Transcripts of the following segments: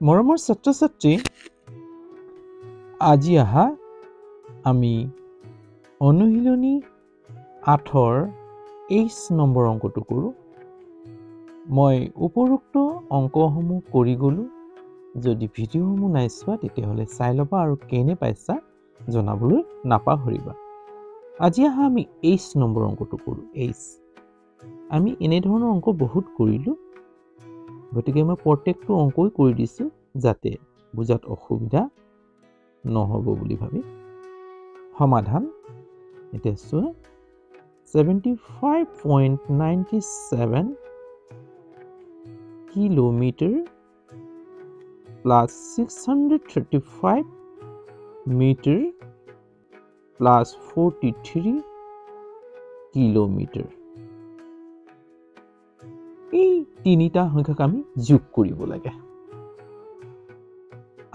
মৰমৰ ছাত্ৰ-ছাত্ৰী আজি আহা আমি অনুশীলনী 8ৰ 23 নম্বৰ অংকটো কৰো। মই উপৰোক্ত অংকসমূহ কৰি গলো। যদি ভিডিঅ'সমূহ নাই চোৱা তেতিয়াহ'লে চাই ল'বা আৰু কেনে পাইছা জনাবলৈ নাপাহৰিবা। আজি আহা আমি 23 নম্বৰ অংকটো কৰো। 23 আমি এনে ধৰণৰ অংক বহুত কৰিলো। গতিকে মই প্ৰত্যেকটো অংকই কৰি দিছো যাতে বুজাত অসুবিধা নহব বুলি ভাবি। সমাধান এতিয়া চোৱা 75.97 kilometre plus 635 meter plus 43 kilometre. এই তিনিটা সংখ্যাক আমি যোগ কৰিব লাগে।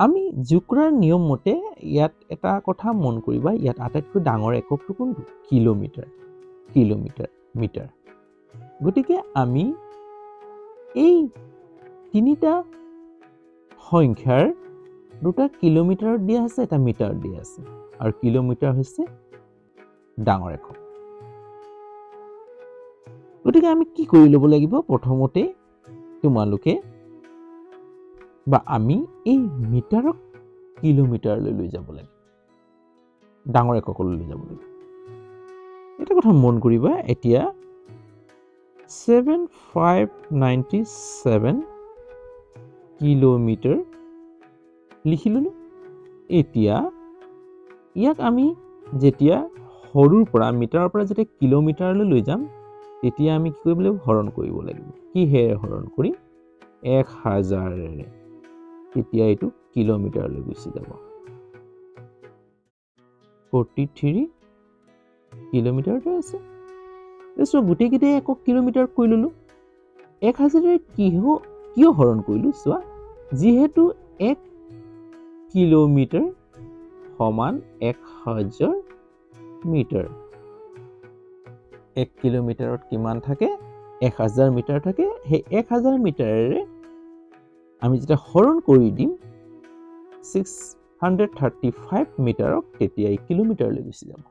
আমি যোগ কৰাৰ নিয়ম মতে ইয়াত এটা কথা মন কৰিবা, ইয়াত আটাইতকৈ ডাঙৰ এককটো কোনটো? Kilometre, kilometre, metre. গতিকে আমি এই তিনিটা সংখ্যাৰ দুটা কিলোমিটাৰত দিয়া আছে, এটা মিটাৰত দিয়া আছে, আৰু কিলোমিটাৰ হৈছে ডাঙৰ একক। গতিকে আমি কি কৰি ল'ব লাগিব? প্ৰথমতে তোমালোকে বা আমি এই মিটাৰক কিলোমিটাৰলৈ লৈ যাব লাগে, ডাঙৰ এককলৈ লৈ যাব লাগে। এটা কথা মন কৰিবা, এতিয়া 7597 কিলোমিটাৰ লিখি ললো। এতিয়া ইয়াক আমি যেতিয়া সৰুৰ পৰা মিটাৰৰ পৰা যেতিয়া কিলোমিটাৰলৈ লৈ যাম তেতিয়া আমি কি কৰিব লাগিব? হৰণ কৰিব লাগিব। কিহেৰে হৰণ কৰিম? 1000ৰে। তেতিয়া এইটো কিলোমিটাৰলৈ গুচি যাব। 43 কিলোমিটাৰতে আছে। তাৰপিছত গোটেইকেইটাই একক কিলোমিটাৰ কৰি ললো। 1000ৰে কিয় হৰণ কৰিলো? চোৱা, যিহেতু 1 কিলোমিটাৰ সমান 1000 মিটাৰ। 1 কিলোমিটাৰত কিমান থাকে? 1000 মিটাৰ থাকে। সেই 1000 মিটাৰেৰে আমি যেতিয়া হৰণ কৰি দিম 635 মিটাৰক, তেতিয়া এই কিলোমিটাৰলৈ গুচি যাব।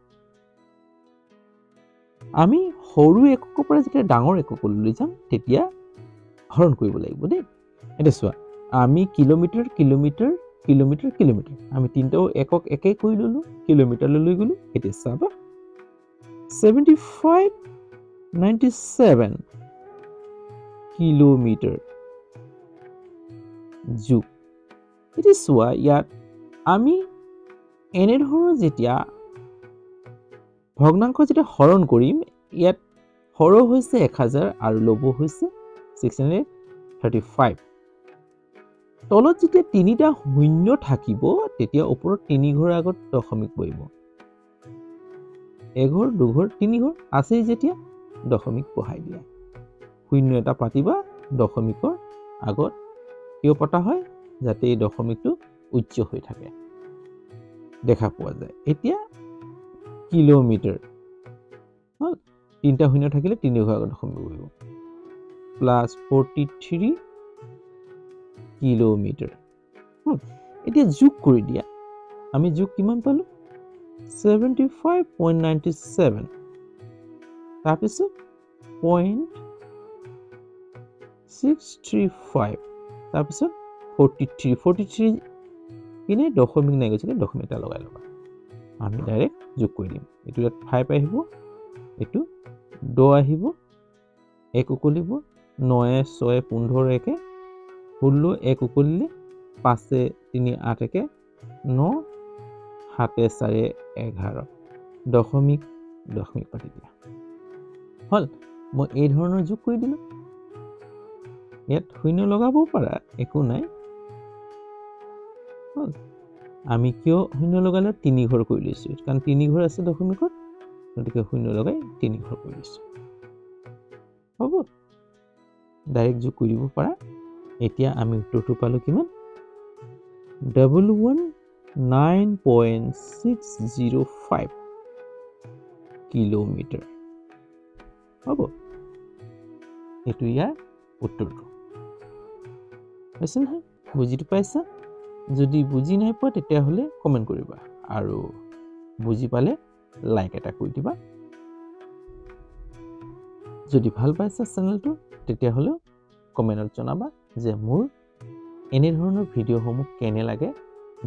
আমি সৰু এককৰ পৰা যেতিয়া ডাঙৰ এককলৈ লৈ যাম তেতিয়া হৰণ কৰিব লাগিব দেই। এতিয়া চোৱা, আমি কিলোমিটাৰ কিলোমিটাৰ কিলোমিটাৰ কিলোমিটাৰ আমি তিনিটাও একক একেই কৰি ললো, কিলোমিটাৰলৈ লৈ গলো। এতিয়া চাবা 7597 কিলোমিটাৰ যোগ। এতিয়া চোৱা, ইয়াত আমি এনেধৰণৰ যেতিয়া ভগ্নাংশ যেতিয়া হৰণ কৰিম, ইয়াত হৰ হৈছে 1000 আৰু লব হৈছে 635। তলত যেতিয়া তিনিটা শূন্য থাকিব তেতিয়া ওপৰত 3 ঘৰ আগত দশমিক বহিব। 1 ঘৰ 2 ঘৰ 3 ঘৰ আছেই, যেতিয়া দশমিক বহাই দিয়া। শূন্য এটা পাতিবা দশমিকৰ আগত। কিয় পতা হয়? যাতে এই দশমিকটো উচ্চ হৈ থাকে, দেখা পোৱা যায়। এতিয়া কিলোমিটাৰ হল, তিনিটা শূন্য থাকিলে 3 ঘৰ আগত দশমিক বহিব, প্লাছ 43 কিলোমিটাৰ। এতিয়া যোগ কৰি দিয়া। আমি যোগ কিমান পালো? 75.97, তাৰপিছত 0.635, তাৰপিছত 43 কিনে দশমিক নাই গৈছে, দশমিক এটা লগাই ল'বা। আমি ডাইৰেক্ট যোগ কৰি দিম। এইটো ইয়াত 5 আহিব, এইটো 10 আহিব, 1 উকলিব, 9 6 15 1 16 1 উকলিলে, 5 3 8 1 9 7 4 11 দশমিক দশমিক পাতি দিয়া হল। মই এই ধৰণৰ যোগ কৰি দিলো। ইয়াত শূন্য লগাবও পাৰা, একো নাই। হল, আমি কিয় শূন্য লগালে? 3 ঘৰ কৰি লৈছো, কাৰণ 3 ঘৰ আছে দশমিকত, গতিকে শূন্য লগাই 3 ঘৰ কৰি লৈছো। হ'ব, ডাইৰেক্ট যোগ কৰিব পাৰা। এতিয়া আমি উত্তৰটো পালো কিমান? 119.605 কিলোমিটাৰ। হ'ব, এইটো ইয়াৰ উত্তৰটো হৈছে নহয়? বুজিটো পাইছা? যদি বুজি নাই পোৱা তেতিয়াহ'লে কমেণ্ট কৰিবা আৰু বুজি পালে লাইক এটা কৰি দিবা। যদি ভাল পাইছা চেনেলটো তেতিয়াহ'লে কমেণ্টত জনাবা যে মোৰ এনেধৰণৰ ভিডিঅ'সমূহ কেনে লাগে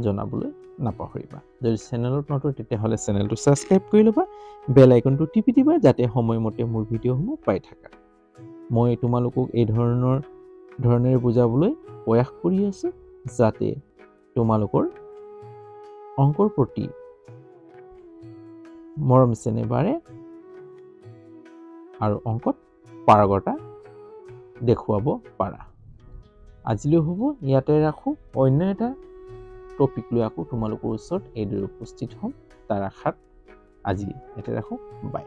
জনাবলৈ নাপাহৰিবা। যদি চেনেলত নতুন তেতিয়াহ'লে চেনেলটো ছাবস্ক্ৰাইব কৰি ল'বা, বেল আইকনটো টিপি দিবা যাতে সময়মতে মোৰ ভিডিঅ'সমূহ পাই থাকা। মই তোমালোকক এই ধৰণেৰে বুজাবলৈ প্ৰয়াস কৰি আছো যাতে তোমালোকৰ অংকৰ প্ৰতি মৰম চেনেহ বাঢ়ে আৰু অংকত পাৰগতা দেখুৱাব পাৰা। আজিলৈ হ'ব, ইয়াতে ৰাখোঁ। অন্য এটা টপিক লৈ আকৌ তোমালোকৰ ওচৰত এইদৰে উপস্থিত হ'ম তাৰ আশাত আজি ইয়াতে ৰাখোঁ। বাই।